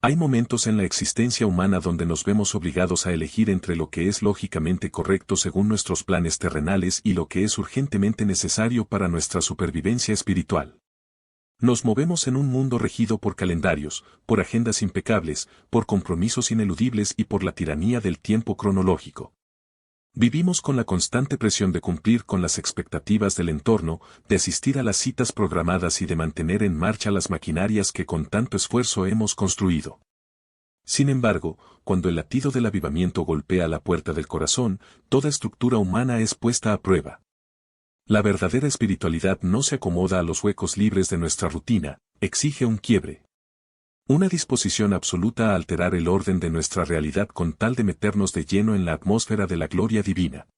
Hay momentos en la existencia humana donde nos vemos obligados a elegir entre lo que es lógicamente correcto según nuestros planes terrenales y lo que es urgentemente necesario para nuestra supervivencia espiritual. Nos movemos en un mundo regido por calendarios, por agendas impecables, por compromisos ineludibles y por la tiranía del tiempo cronológico. Vivimos con la constante presión de cumplir con las expectativas del entorno, de asistir a las citas programadas y de mantener en marcha las maquinarias que con tanto esfuerzo hemos construido. Sin embargo, cuando el latido del avivamiento golpea la puerta del corazón, toda estructura humana es puesta a prueba. La verdadera espiritualidad no se acomoda a los huecos libres de nuestra rutina, exige un quiebre. Una disposición absoluta a alterar el orden de nuestra realidad con tal de meternos de lleno en la atmósfera de la gloria divina.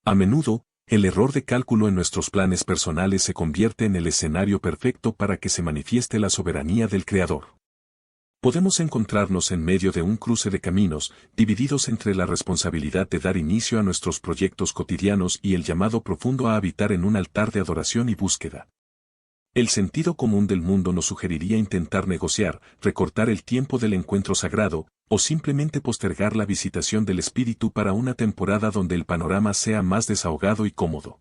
A menudo, el error de cálculo en nuestros planes personales se convierte en el escenario perfecto para que se manifieste la soberanía del Creador. Podemos encontrarnos en medio de un cruce de caminos, divididos entre la responsabilidad de dar inicio a nuestros proyectos cotidianos y el llamado profundo a habitar en un altar de adoración y búsqueda. El sentido común del mundo nos sugeriría intentar negociar, recortar el tiempo del encuentro sagrado, o simplemente postergar la visitación del Espíritu para una temporada donde el panorama sea más desahogado y cómodo.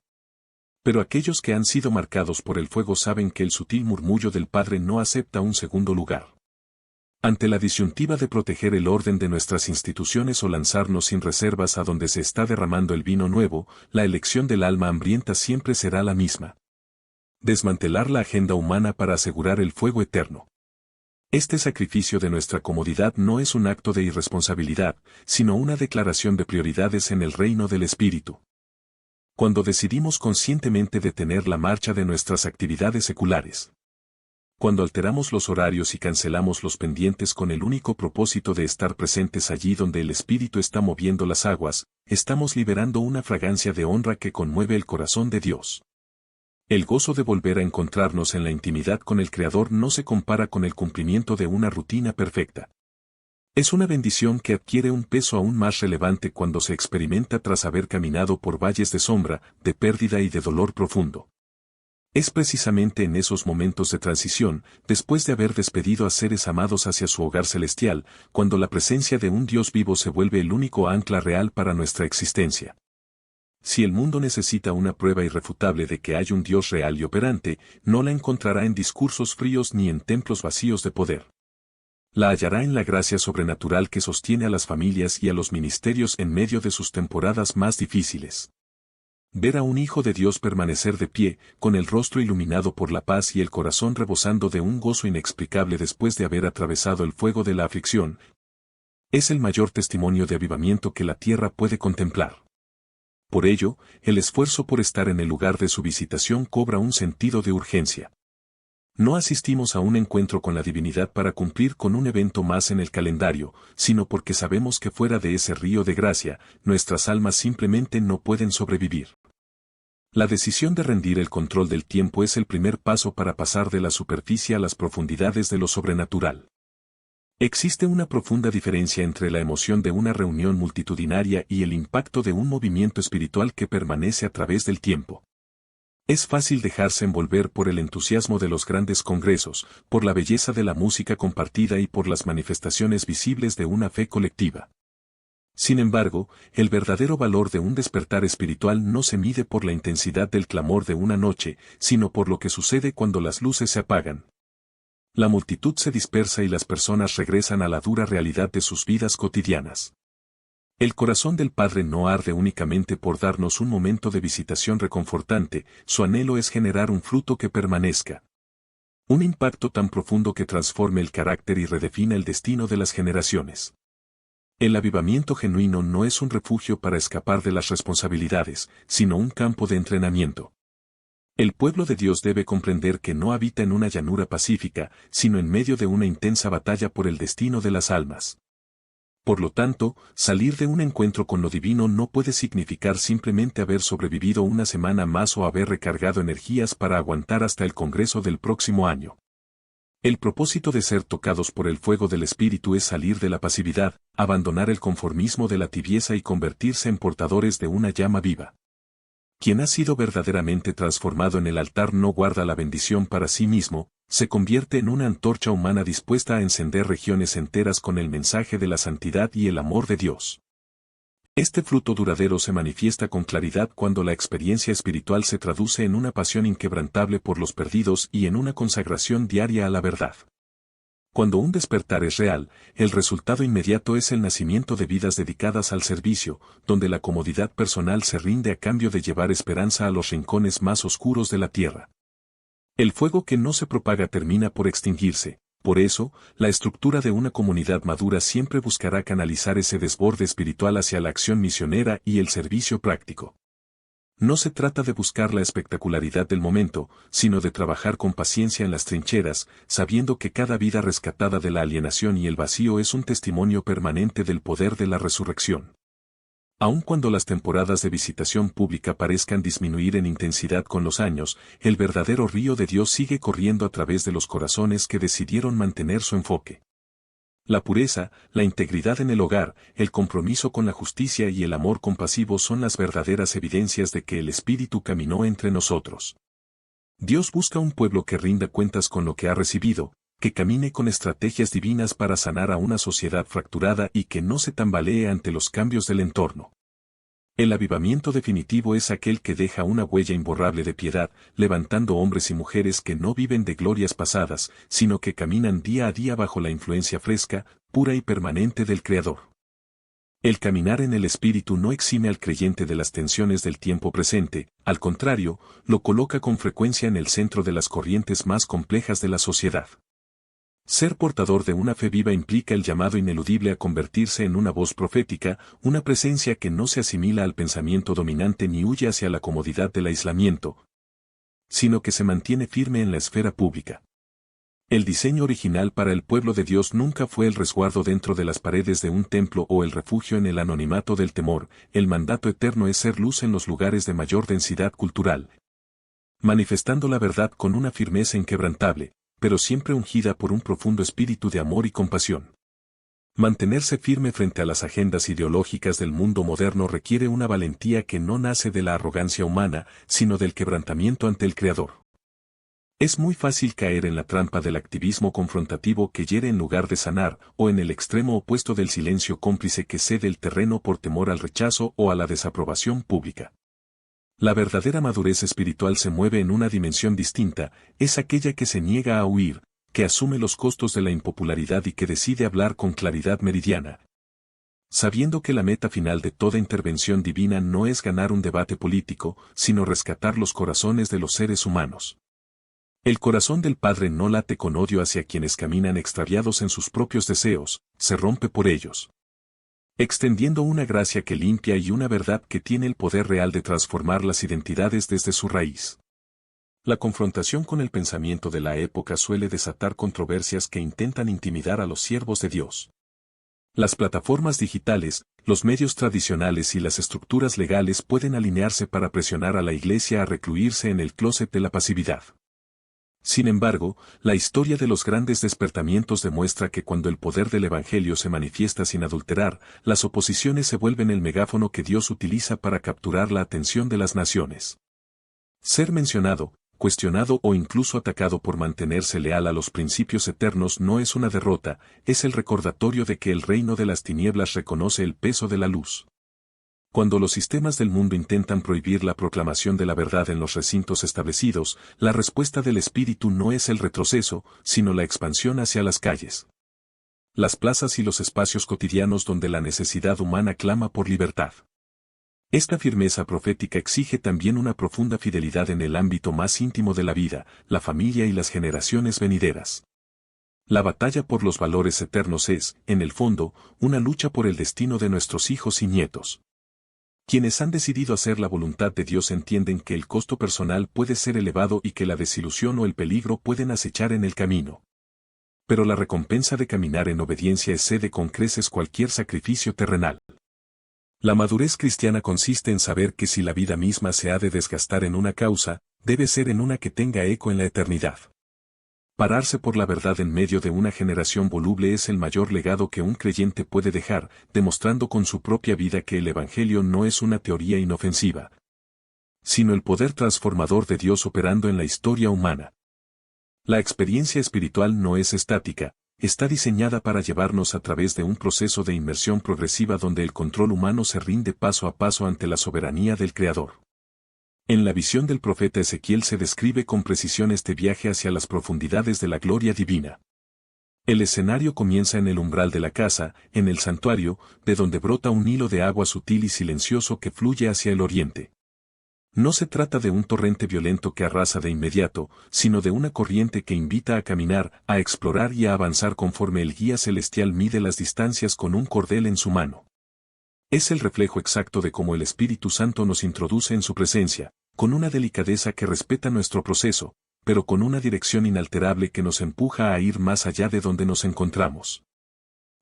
Pero aquellos que han sido marcados por el fuego saben que el sutil murmullo del Padre no acepta un segundo lugar. Ante la disyuntiva de proteger el orden de nuestras instituciones o lanzarnos sin reservas a donde se está derramando el vino nuevo, la elección del alma hambrienta siempre será la misma. Desmantelar la agenda humana para asegurar el fuego eterno. Este sacrificio de nuestra comodidad no es un acto de irresponsabilidad, sino una declaración de prioridades en el reino del Espíritu. Cuando decidimos conscientemente detener la marcha de nuestras actividades seculares. Cuando alteramos los horarios y cancelamos los pendientes con el único propósito de estar presentes allí donde el Espíritu está moviendo las aguas, estamos liberando una fragancia de honra que conmueve el corazón de Dios. El gozo de volver a encontrarnos en la intimidad con el Creador no se compara con el cumplimiento de una rutina perfecta. Es una bendición que adquiere un peso aún más relevante cuando se experimenta tras haber caminado por valles de sombra, de pérdida y de dolor profundo. Es precisamente en esos momentos de transición, después de haber despedido a seres amados hacia su hogar celestial, cuando la presencia de un Dios vivo se vuelve el único ancla real para nuestra existencia. Si el mundo necesita una prueba irrefutable de que hay un Dios real y operante, no la encontrará en discursos fríos ni en templos vacíos de poder. La hallará en la gracia sobrenatural que sostiene a las familias y a los ministerios en medio de sus temporadas más difíciles. Ver a un hijo de Dios permanecer de pie, con el rostro iluminado por la paz y el corazón rebosando de un gozo inexplicable después de haber atravesado el fuego de la aflicción, es el mayor testimonio de avivamiento que la tierra puede contemplar. Por ello, el esfuerzo por estar en el lugar de su visitación cobra un sentido de urgencia. No asistimos a un encuentro con la divinidad para cumplir con un evento más en el calendario, sino porque sabemos que fuera de ese río de gracia, nuestras almas simplemente no pueden sobrevivir. La decisión de rendir el control del tiempo es el primer paso para pasar de la superficie a las profundidades de lo sobrenatural. Existe una profunda diferencia entre la emoción de una reunión multitudinaria y el impacto de un movimiento espiritual que permanece a través del tiempo. Es fácil dejarse envolver por el entusiasmo de los grandes congresos, por la belleza de la música compartida y por las manifestaciones visibles de una fe colectiva. Sin embargo, el verdadero valor de un despertar espiritual no se mide por la intensidad del clamor de una noche, sino por lo que sucede cuando las luces se apagan. La multitud se dispersa y las personas regresan a la dura realidad de sus vidas cotidianas. El corazón del Padre no arde únicamente por darnos un momento de visitación reconfortante, su anhelo es generar un fruto que permanezca. Un impacto tan profundo que transforme el carácter y redefina el destino de las generaciones. El avivamiento genuino no es un refugio para escapar de las responsabilidades, sino un campo de entrenamiento. El pueblo de Dios debe comprender que no habita en una llanura pacífica, sino en medio de una intensa batalla por el destino de las almas. Por lo tanto, salir de un encuentro con lo divino no puede significar simplemente haber sobrevivido una semana más o haber recargado energías para aguantar hasta el Congreso del próximo año. El propósito de ser tocados por el fuego del Espíritu es salir de la pasividad, abandonar el conformismo de la tibieza y convertirse en portadores de una llama viva. Quien ha sido verdaderamente transformado en el altar no guarda la bendición para sí mismo, se convierte en una antorcha humana dispuesta a encender regiones enteras con el mensaje de la santidad y el amor de Dios. Este fruto duradero se manifiesta con claridad cuando la experiencia espiritual se traduce en una pasión inquebrantable por los perdidos y en una consagración diaria a la verdad. Cuando un despertar es real, el resultado inmediato es el nacimiento de vidas dedicadas al servicio, donde la comodidad personal se rinde a cambio de llevar esperanza a los rincones más oscuros de la tierra. El fuego que no se propaga termina por extinguirse. Por eso, la estructura de una comunidad madura siempre buscará canalizar ese desborde espiritual hacia la acción misionera y el servicio práctico. No se trata de buscar la espectacularidad del momento, sino de trabajar con paciencia en las trincheras, sabiendo que cada vida rescatada de la alienación y el vacío es un testimonio permanente del poder de la resurrección. Aun cuando las temporadas de visitación pública parezcan disminuir en intensidad con los años, el verdadero río de Dios sigue corriendo a través de los corazones que decidieron mantener su enfoque. La pureza, la integridad en el hogar, el compromiso con la justicia y el amor compasivo son las verdaderas evidencias de que el Espíritu caminó entre nosotros. Dios busca un pueblo que rinda cuentas con lo que ha recibido, que camine con estrategias divinas para sanar a una sociedad fracturada y que no se tambalee ante los cambios del entorno. El avivamiento definitivo es aquel que deja una huella imborrable de piedad, levantando hombres y mujeres que no viven de glorias pasadas, sino que caminan día a día bajo la influencia fresca, pura y permanente del Creador. El caminar en el Espíritu no exime al creyente de las tensiones del tiempo presente, al contrario, lo coloca con frecuencia en el centro de las corrientes más complejas de la sociedad. Ser portador de una fe viva implica el llamado ineludible a convertirse en una voz profética, una presencia que no se asimila al pensamiento dominante ni huye hacia la comodidad del aislamiento, sino que se mantiene firme en la esfera pública. El diseño original para el pueblo de Dios nunca fue el resguardo dentro de las paredes de un templo o el refugio en el anonimato del temor, el mandato eterno es ser luz en los lugares de mayor densidad cultural, manifestando la verdad con una firmeza inquebrantable, pero siempre ungida por un profundo espíritu de amor y compasión. Mantenerse firme frente a las agendas ideológicas del mundo moderno requiere una valentía que no nace de la arrogancia humana, sino del quebrantamiento ante el Creador. Es muy fácil caer en la trampa del activismo confrontativo que hiere en lugar de sanar, o en el extremo opuesto del silencio cómplice que cede el terreno por temor al rechazo o a la desaprobación pública. La verdadera madurez espiritual se mueve en una dimensión distinta, es aquella que se niega a huir, que asume los costos de la impopularidad y que decide hablar con claridad meridiana. Sabiendo que la meta final de toda intervención divina no es ganar un debate político, sino rescatar los corazones de los seres humanos. El corazón del Padre no late con odio hacia quienes caminan extraviados en sus propios deseos, se rompe por ellos, extendiendo una gracia que limpia y una verdad que tiene el poder real de transformar las identidades desde su raíz. La confrontación con el pensamiento de la época suele desatar controversias que intentan intimidar a los siervos de Dios. Las plataformas digitales, los medios tradicionales y las estructuras legales pueden alinearse para presionar a la Iglesia a recluirse en el clóset de la pasividad. Sin embargo, la historia de los grandes despertamientos demuestra que cuando el poder del Evangelio se manifiesta sin adulterar, las oposiciones se vuelven el megáfono que Dios utiliza para capturar la atención de las naciones. Ser mencionado, cuestionado o incluso atacado por mantenerse leal a los principios eternos no es una derrota, es el recordatorio de que el reino de las tinieblas reconoce el peso de la luz. Cuando los sistemas del mundo intentan prohibir la proclamación de la verdad en los recintos establecidos, la respuesta del Espíritu no es el retroceso, sino la expansión hacia las calles, las plazas y los espacios cotidianos donde la necesidad humana clama por libertad. Esta firmeza profética exige también una profunda fidelidad en el ámbito más íntimo de la vida, la familia y las generaciones venideras. La batalla por los valores eternos es, en el fondo, una lucha por el destino de nuestros hijos y nietos. Quienes han decidido hacer la voluntad de Dios entienden que el costo personal puede ser elevado y que la desilusión o el peligro pueden acechar en el camino. Pero la recompensa de caminar en obediencia excede con creces cualquier sacrificio terrenal. La madurez cristiana consiste en saber que si la vida misma se ha de desgastar en una causa, debe ser en una que tenga eco en la eternidad. Pararse por la verdad en medio de una generación voluble es el mayor legado que un creyente puede dejar, demostrando con su propia vida que el Evangelio no es una teoría inofensiva, sino el poder transformador de Dios operando en la historia humana. La experiencia espiritual no es estática, está diseñada para llevarnos a través de un proceso de inmersión progresiva donde el control humano se rinde paso a paso ante la soberanía del Creador. En la visión del profeta Ezequiel se describe con precisión este viaje hacia las profundidades de la gloria divina. El escenario comienza en el umbral de la casa, en el santuario, de donde brota un hilo de agua sutil y silencioso que fluye hacia el oriente. No se trata de un torrente violento que arrasa de inmediato, sino de una corriente que invita a caminar, a explorar y a avanzar conforme el guía celestial mide las distancias con un cordel en su mano. Es el reflejo exacto de cómo el Espíritu Santo nos introduce en su presencia, con una delicadeza que respeta nuestro proceso, pero con una dirección inalterable que nos empuja a ir más allá de donde nos encontramos.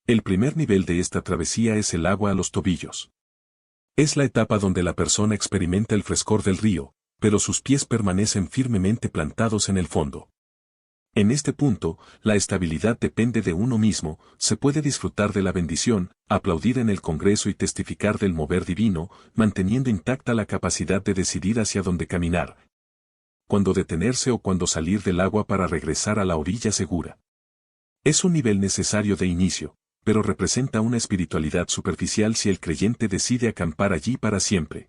El primer nivel de esta travesía es el agua a los tobillos. Es la etapa donde la persona experimenta el frescor del río, pero sus pies permanecen firmemente plantados en el fondo. En este punto, la estabilidad depende de uno mismo, se puede disfrutar de la bendición, aplaudir en el Congreso y testificar del mover divino, manteniendo intacta la capacidad de decidir hacia dónde caminar, cuándo detenerse o cuándo salir del agua para regresar a la orilla segura. Es un nivel necesario de inicio, pero representa una espiritualidad superficial si el creyente decide acampar allí para siempre.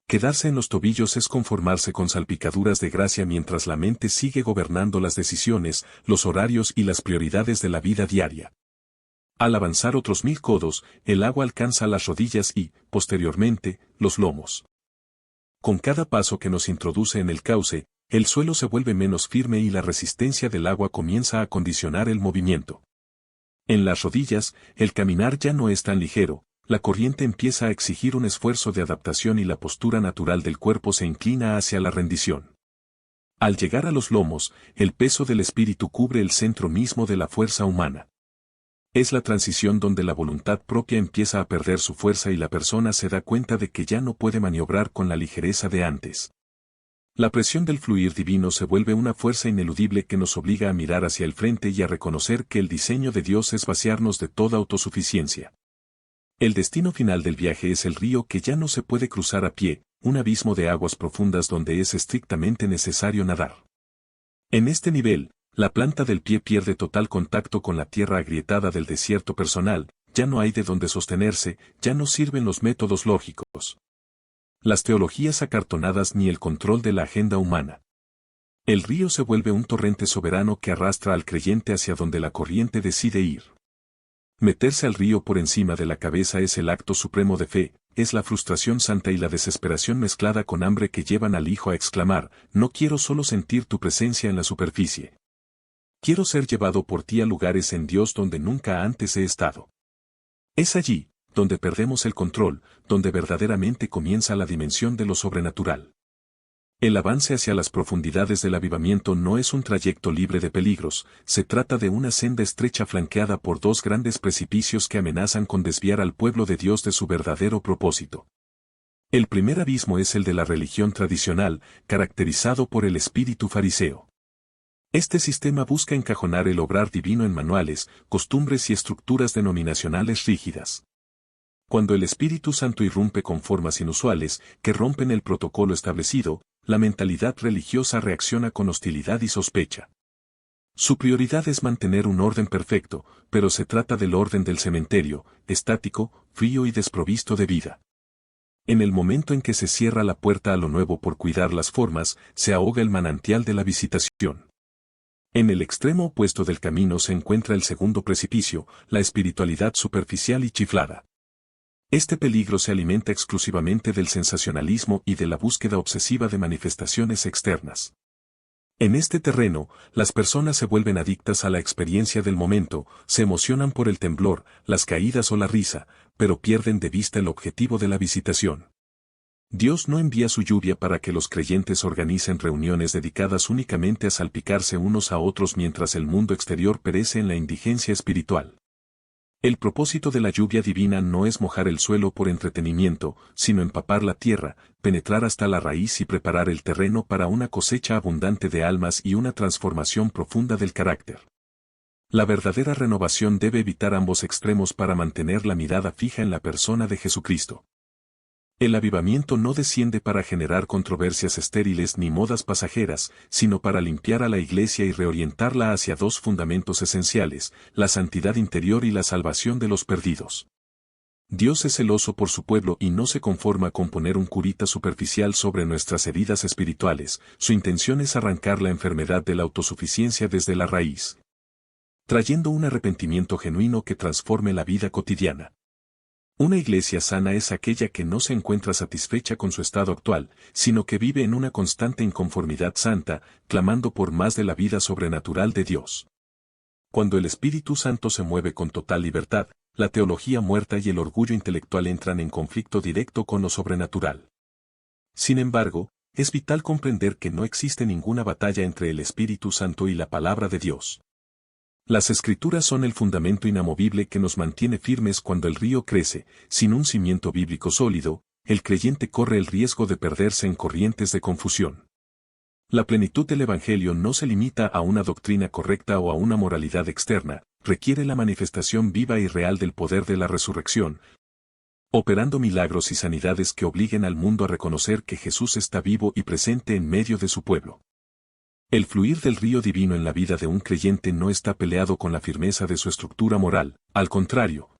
Quedarse en los tobillos es conformarse con salpicaduras de gracia mientras la mente sigue gobernando las decisiones, los horarios y las prioridades de la vida diaria. Al avanzar otros 1000 codos, el agua alcanza las rodillas y, posteriormente, los lomos. Con cada paso que nos introduce en el cauce, el suelo se vuelve menos firme y la resistencia del agua comienza a condicionar el movimiento. En las rodillas, el caminar ya no es tan ligero, la corriente empieza a exigir un esfuerzo de adaptación y la postura natural del cuerpo se inclina hacia la rendición. Al llegar a los lomos, el peso del espíritu cubre el centro mismo de la fuerza humana. Es la transición donde la voluntad propia empieza a perder su fuerza y la persona se da cuenta de que ya no puede maniobrar con la ligereza de antes. La presión del fluir divino se vuelve una fuerza ineludible que nos obliga a mirar hacia el frente y a reconocer que el diseño de Dios es vaciarnos de toda autosuficiencia. El destino final del viaje es el río que ya no se puede cruzar a pie, un abismo de aguas profundas donde es estrictamente necesario nadar. En este nivel, la planta del pie pierde total contacto con la tierra agrietada del desierto personal, ya no hay de dónde sostenerse, ya no sirven los métodos lógicos, las teologías acartonadas ni el control de la agenda humana. El río se vuelve un torrente soberano que arrastra al creyente hacia donde la corriente decide ir. Meterse al río por encima de la cabeza es el acto supremo de fe, es la frustración santa y la desesperación mezclada con hambre que llevan al hijo a exclamar, no quiero solo sentir tu presencia en la superficie. Quiero ser llevado por ti a lugares en Dios donde nunca antes he estado. Es allí, donde perdemos el control, donde verdaderamente comienza la dimensión de lo sobrenatural. El avance hacia las profundidades del avivamiento no es un trayecto libre de peligros, se trata de una senda estrecha flanqueada por dos grandes precipicios que amenazan con desviar al pueblo de Dios de su verdadero propósito. El primer abismo es el de la religión tradicional, caracterizado por el espíritu fariseo. Este sistema busca encajonar el obrar divino en manuales, costumbres y estructuras denominacionales rígidas. Cuando el Espíritu Santo irrumpe con formas inusuales, que rompen el protocolo establecido, la mentalidad religiosa reacciona con hostilidad y sospecha. Su prioridad es mantener un orden perfecto, pero se trata del orden del cementerio, estático, frío y desprovisto de vida. En el momento en que se cierra la puerta a lo nuevo por cuidar las formas, se ahoga el manantial de la visitación. En el extremo opuesto del camino se encuentra el segundo precipicio, la espiritualidad superficial y chiflada. Este peligro se alimenta exclusivamente del sensacionalismo y de la búsqueda obsesiva de manifestaciones externas. En este terreno, las personas se vuelven adictas a la experiencia del momento, se emocionan por el temblor, las caídas o la risa, pero pierden de vista el objetivo de la visitación. Dios no envía su lluvia para que los creyentes organicen reuniones dedicadas únicamente a salpicarse unos a otros mientras el mundo exterior perece en la indigencia espiritual. El propósito de la lluvia divina no es mojar el suelo por entretenimiento, sino empapar la tierra, penetrar hasta la raíz y preparar el terreno para una cosecha abundante de almas y una transformación profunda del carácter. La verdadera renovación debe evitar ambos extremos para mantener la mirada fija en la persona de Jesucristo. El avivamiento no desciende para generar controversias estériles ni modas pasajeras, sino para limpiar a la iglesia y reorientarla hacia dos fundamentos esenciales, la santidad interior y la salvación de los perdidos. Dios es celoso por su pueblo y no se conforma con poner un curita superficial sobre nuestras heridas espirituales, su intención es arrancar la enfermedad de la autosuficiencia desde la raíz, trayendo un arrepentimiento genuino que transforme la vida cotidiana. Una iglesia sana es aquella que no se encuentra satisfecha con su estado actual, sino que vive en una constante inconformidad santa, clamando por más de la vida sobrenatural de Dios. Cuando el Espíritu Santo se mueve con total libertad, la teología muerta y el orgullo intelectual entran en conflicto directo con lo sobrenatural. Sin embargo, es vital comprender que no existe ninguna batalla entre el Espíritu Santo y la palabra de Dios. Las Escrituras son el fundamento inamovible que nos mantiene firmes cuando el río crece. Sin un cimiento bíblico sólido, el creyente corre el riesgo de perderse en corrientes de confusión. La plenitud del Evangelio no se limita a una doctrina correcta o a una moralidad externa, requiere la manifestación viva y real del poder de la resurrección, operando milagros y sanidades que obliguen al mundo a reconocer que Jesús está vivo y presente en medio de su pueblo. El fluir del río divino en la vida de un creyente no está peleado con la firmeza de su estructura moral, al contrario.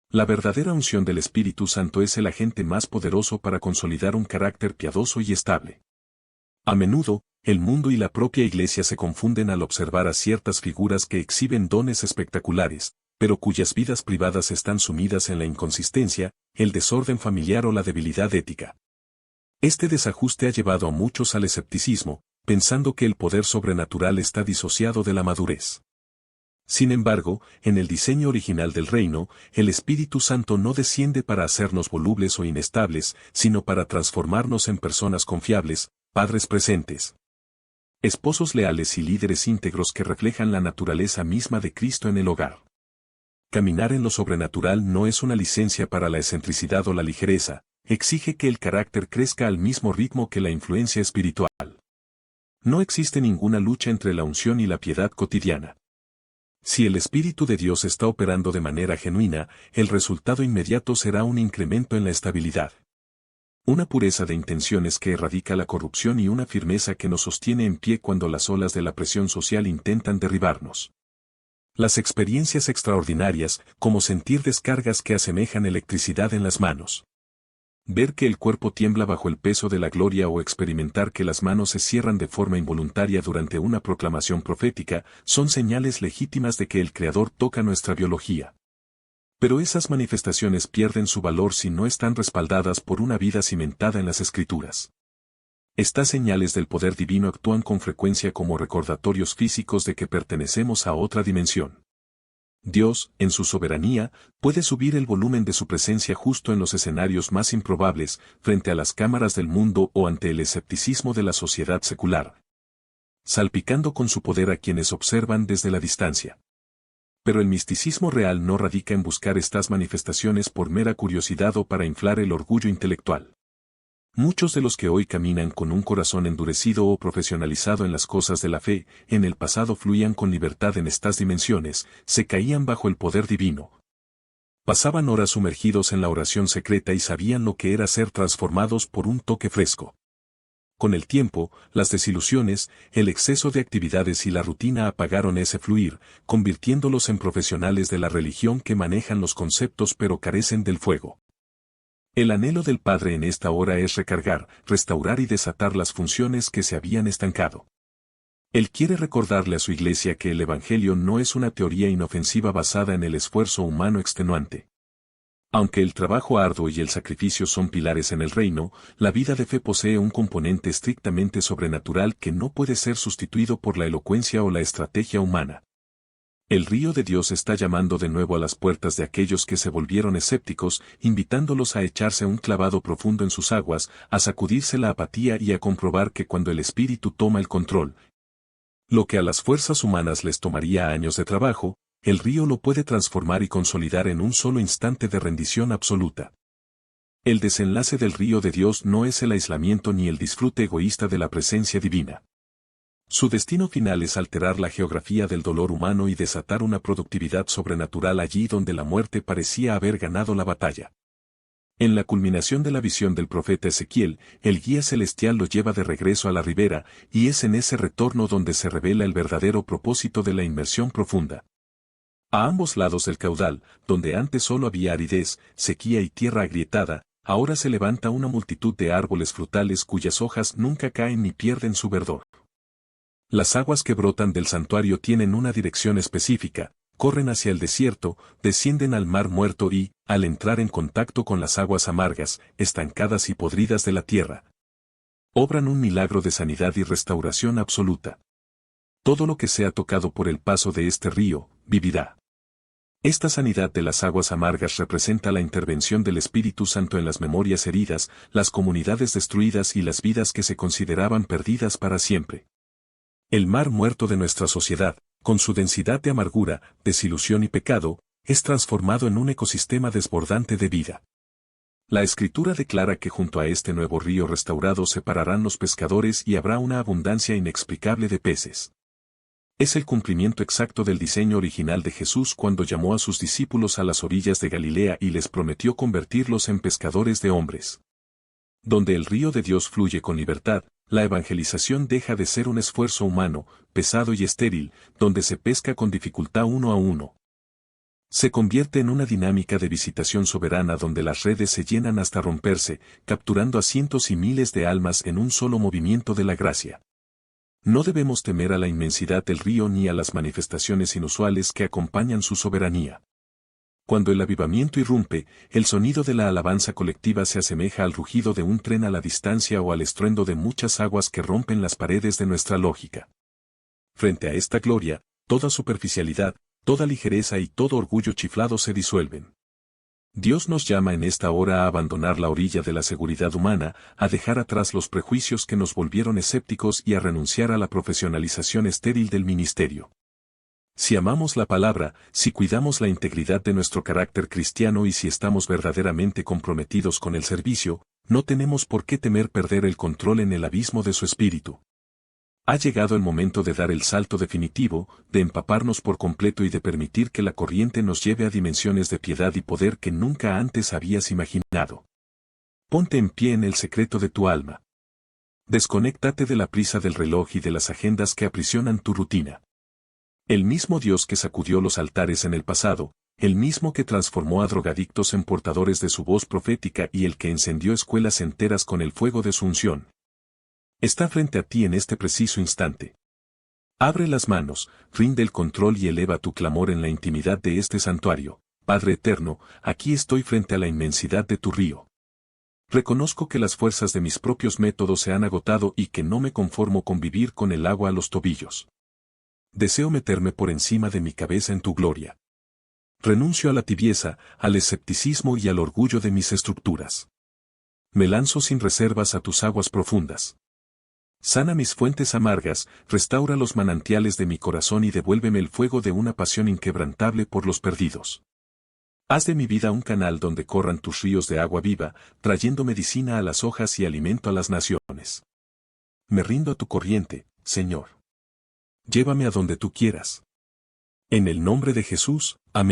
La verdadera unción del Espíritu Santo es el agente más poderoso para consolidar un carácter piadoso y estable. A menudo, el mundo y la propia iglesia se confunden al observar a ciertas figuras que exhiben dones espectaculares, pero cuyas vidas privadas están sumidas en la inconsistencia, el desorden familiar o la debilidad ética. Este desajuste ha llevado a muchos al escepticismo, pensando que el poder sobrenatural está disociado de la madurez. Sin embargo, en el diseño original del reino, el Espíritu Santo no desciende para hacernos volubles o inestables, sino para transformarnos en personas confiables, padres presentes, esposos leales y líderes íntegros que reflejan la naturaleza misma de Cristo en el hogar. Caminar en lo sobrenatural no es una licencia para la excentricidad o la ligereza, exige que el carácter crezca al mismo ritmo que la influencia espiritual. No existe ninguna lucha entre la unción y la piedad cotidiana. Si el Espíritu de Dios está operando de manera genuina, el resultado inmediato será un incremento en la estabilidad. Una pureza de intenciones que erradica la corrupción y una firmeza que nos sostiene en pie cuando las olas de la presión social intentan derribarnos. Las experiencias extraordinarias, como sentir descargas que asemejan electricidad en las manos, ver que el cuerpo tiembla bajo el peso de la gloria o experimentar que las manos se cierran de forma involuntaria durante una proclamación profética, son señales legítimas de que el Creador toca nuestra biología. Pero esas manifestaciones pierden su valor si no están respaldadas por una vida cimentada en las Escrituras. Estas señales del poder divino actúan con frecuencia como recordatorios físicos de que pertenecemos a otra dimensión. Dios, en su soberanía, puede subir el volumen de su presencia justo en los escenarios más improbables, frente a las cámaras del mundo o ante el escepticismo de la sociedad secular, salpicando con su poder a quienes observan desde la distancia. Pero el misticismo real no radica en buscar estas manifestaciones por mera curiosidad o para inflar el orgullo intelectual. Muchos de los que hoy caminan con un corazón endurecido o profesionalizado en las cosas de la fe, en el pasado fluían con libertad en estas dimensiones, se caían bajo el poder divino. Pasaban horas sumergidos en la oración secreta y sabían lo que era ser transformados por un toque fresco. Con el tiempo, las desilusiones, el exceso de actividades y la rutina apagaron ese fluir, convirtiéndolos en profesionales de la religión que manejan los conceptos pero carecen del fuego. El anhelo del Padre en esta hora es recargar, restaurar y desatar las funciones que se habían estancado. Él quiere recordarle a su iglesia que el Evangelio no es una teoría inofensiva basada en el esfuerzo humano extenuante. Aunque el trabajo arduo y el sacrificio son pilares en el reino, la vida de fe posee un componente estrictamente sobrenatural que no puede ser sustituido por la elocuencia o la estrategia humana. El río de Dios está llamando de nuevo a las puertas de aquellos que se volvieron escépticos, invitándolos a echarse un clavado profundo en sus aguas, a sacudirse la apatía y a comprobar que cuando el Espíritu toma el control, lo que a las fuerzas humanas les tomaría años de trabajo, el río lo puede transformar y consolidar en un solo instante de rendición absoluta. El desenlace del río de Dios no es el aislamiento ni el disfrute egoísta de la presencia divina. Su destino final es alterar la geografía del dolor humano y desatar una productividad sobrenatural allí donde la muerte parecía haber ganado la batalla. En la culminación de la visión del profeta Ezequiel, el guía celestial lo lleva de regreso a la ribera, y es en ese retorno donde se revela el verdadero propósito de la inmersión profunda. A ambos lados del caudal, donde antes solo había aridez, sequía y tierra agrietada, ahora se levanta una multitud de árboles frutales cuyas hojas nunca caen ni pierden su verdor. Las aguas que brotan del santuario tienen una dirección específica, corren hacia el desierto, descienden al mar muerto y, al entrar en contacto con las aguas amargas, estancadas y podridas de la tierra, obran un milagro de sanidad y restauración absoluta. Todo lo que sea tocado por el paso de este río, vivirá. Esta sanidad de las aguas amargas representa la intervención del Espíritu Santo en las memorias heridas, las comunidades destruidas y las vidas que se consideraban perdidas para siempre. El mar muerto de nuestra sociedad, con su densidad de amargura, desilusión y pecado, es transformado en un ecosistema desbordante de vida. La Escritura declara que junto a este nuevo río restaurado se pararán los pescadores y habrá una abundancia inexplicable de peces. Es el cumplimiento exacto del diseño original de Jesús cuando llamó a sus discípulos a las orillas de Galilea y les prometió convertirlos en pescadores de hombres. Donde el río de Dios fluye con libertad, la evangelización deja de ser un esfuerzo humano, pesado y estéril, donde se pesca con dificultad uno a uno. Se convierte en una dinámica de visitación soberana donde las redes se llenan hasta romperse, capturando a cientos y miles de almas en un solo movimiento de la gracia. No debemos temer a la inmensidad del río ni a las manifestaciones inusuales que acompañan su soberanía. Cuando el avivamiento irrumpe, el sonido de la alabanza colectiva se asemeja al rugido de un tren a la distancia o al estruendo de muchas aguas que rompen las paredes de nuestra lógica. Frente a esta gloria, toda superficialidad, toda ligereza y todo orgullo chiflado se disuelven. Dios nos llama en esta hora a abandonar la orilla de la seguridad humana, a dejar atrás los prejuicios que nos volvieron escépticos y a renunciar a la profesionalización estéril del ministerio. Si amamos la palabra, si cuidamos la integridad de nuestro carácter cristiano y si estamos verdaderamente comprometidos con el servicio, no tenemos por qué temer perder el control en el abismo de su espíritu. Ha llegado el momento de dar el salto definitivo, de empaparnos por completo y de permitir que la corriente nos lleve a dimensiones de piedad y poder que nunca antes habías imaginado. Ponte en pie en el secreto de tu alma. Desconéctate de la prisa del reloj y de las agendas que aprisionan tu rutina. El mismo Dios que sacudió los altares en el pasado, el mismo que transformó a drogadictos en portadores de su voz profética y el que encendió escuelas enteras con el fuego de su unción, está frente a ti en este preciso instante. Abre las manos, rinde el control y eleva tu clamor en la intimidad de este santuario. Padre eterno, aquí estoy frente a la inmensidad de tu río. Reconozco que las fuerzas de mis propios métodos se han agotado y que no me conformo con vivir con el agua a los tobillos. Deseo meterme por encima de mi cabeza en tu gloria. Renuncio a la tibieza, al escepticismo y al orgullo de mis estructuras. Me lanzo sin reservas a tus aguas profundas. Sana mis fuentes amargas, restaura los manantiales de mi corazón y devuélveme el fuego de una pasión inquebrantable por los perdidos. Haz de mi vida un canal donde corran tus ríos de agua viva, trayendo medicina a las hojas y alimento a las naciones. Me rindo a tu corriente, Señor. Llévame a donde tú quieras. En el nombre de Jesús, amén.